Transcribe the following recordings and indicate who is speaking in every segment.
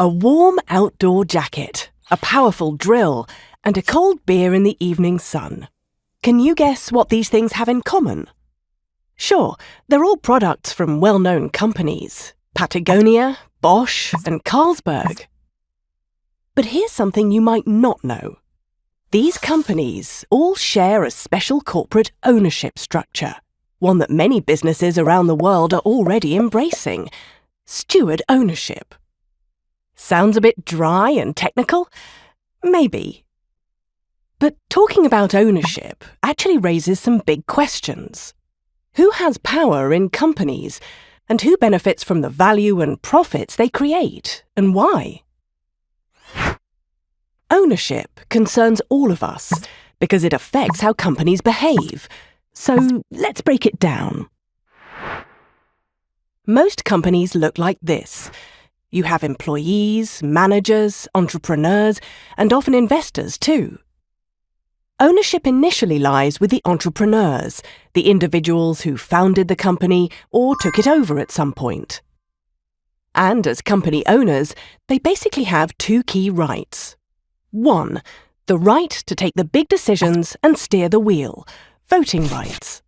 Speaker 1: A warm outdoor jacket, a powerful drill, and a cold beer in the evening sun. Can you guess what these things have in common? Sure, they're all products from well-known companies, Patagonia, Bosch, and Carlsberg. But here's something you might not know. These companies all share a special corporate ownership structure, one that many businesses around the world are already embracing: steward ownership. Sounds a bit dry and technical? Maybe. But talking about ownership actually raises some big questions. Who has power in companies, and who benefits from the value and profits they create, and why? Ownership concerns all of us because it affects how companies behave. So let's break it down. Most companies look like this. You have employees, managers, entrepreneurs, and often investors too. Ownership initially lies with the entrepreneurs, the individuals who founded the company or took it over at some point. And as company owners, they basically have two key rights. 1. The right to take the big decisions and steer the wheel, voting rights.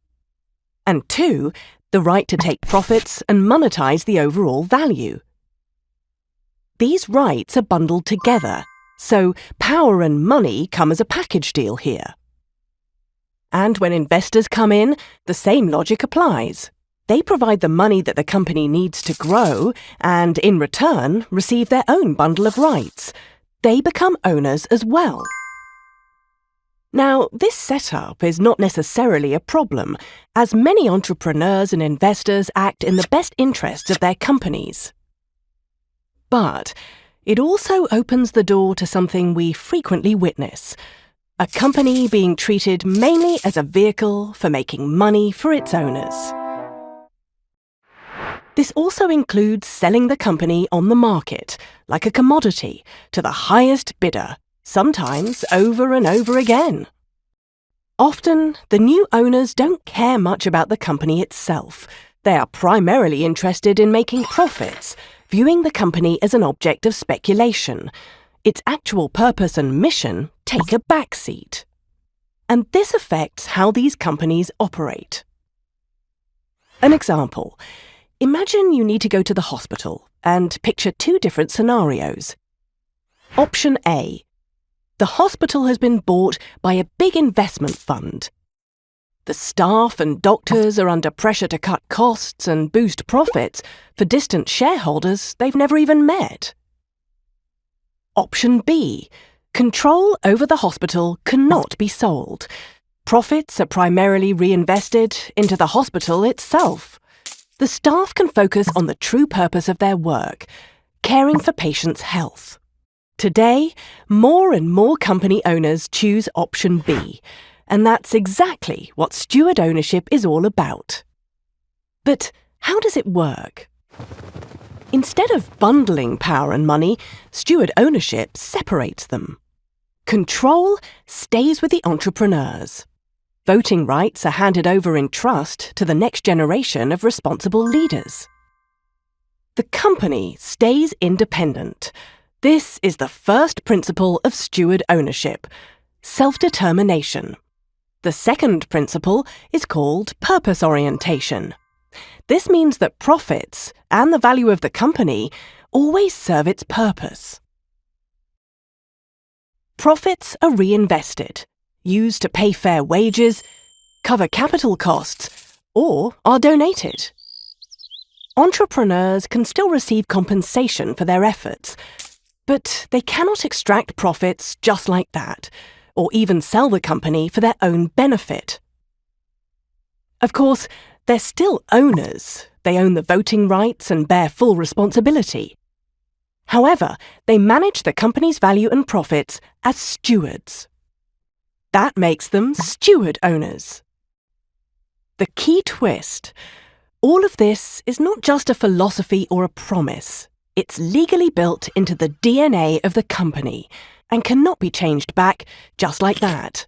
Speaker 1: And 2. The right to take profits and monetize the overall value. These rights are bundled together, so power and money come as a package deal here. And when investors come in, the same logic applies. They provide the money that the company needs to grow and, in return, receive their own bundle of rights. They become owners as well. Now, this setup is not necessarily a problem, as many entrepreneurs and investors act in the best interests of their companies. But it also opens the door to something we frequently witness: a company being treated mainly as a vehicle for making money for its owners. This also includes selling the company on the market, like a commodity, to the highest bidder, sometimes over and over again. Often, the new owners don't care much about the company itself. They are primarily interested in making profits, viewing the company as an object of speculation. Its actual purpose and mission take a backseat. And this affects how these companies operate. An example. Imagine you need to go to the hospital and picture two different scenarios. Option A. The hospital has been bought by a big investment fund. The staff and doctors are under pressure to cut costs and boost profits for distant shareholders they've never even met. Option B. Control over the hospital cannot be sold. Profits are primarily reinvested into the hospital itself. The staff can focus on the true purpose of their work, caring for patients' health. Today, more and more company owners choose option B, and that's exactly what steward ownership is all about. But how does it work? Instead of bundling power and money, steward ownership separates them. Control stays with the entrepreneurs. Voting rights are handed over in trust to the next generation of responsible leaders. The company stays independent. This is the first principle of steward ownership: self-determination. The second principle is called purpose orientation. This means that profits and the value of the company always serve its purpose. Profits are reinvested, used to pay fair wages, cover capital costs, or are donated. Entrepreneurs can still receive compensation for their efforts, but they cannot extract profits just like that, or even sell the company for their own benefit. Of course, they're still owners. They own the voting rights and bear full responsibility. However, they manage the company's value and profits as stewards. That makes them steward owners. The key twist: all of this is not just a philosophy or a promise. It's legally built into the DNA of the company and cannot be changed back just like that.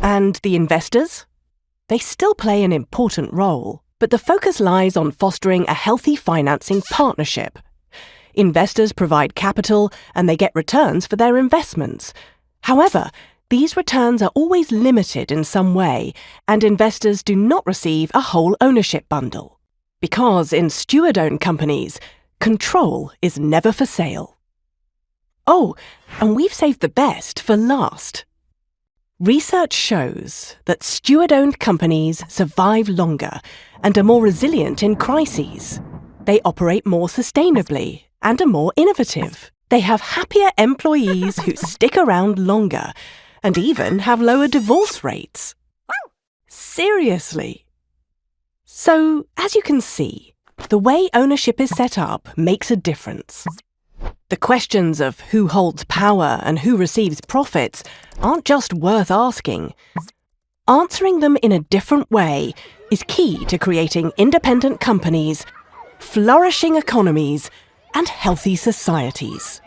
Speaker 1: And the investors? They still play an important role, but the focus lies on fostering a healthy financing partnership. investors provide capital and they get returns for their investments. However, these returns are always limited in some way, and investors do not receive a whole ownership bundle. Because in steward-owned companies, control is never for sale. Oh, and we've saved the best for last. Research shows that steward-owned companies survive longer and are more resilient in crises. They operate more sustainably and are more innovative. They have happier employees who stick around longer and even have lower divorce rates. Seriously. So, as you can see, the way ownership is set up makes a difference. The questions of who holds power and who receives profits aren't just worth asking. Answering them in a different way is key to creating independent companies, flourishing economies, and healthy societies.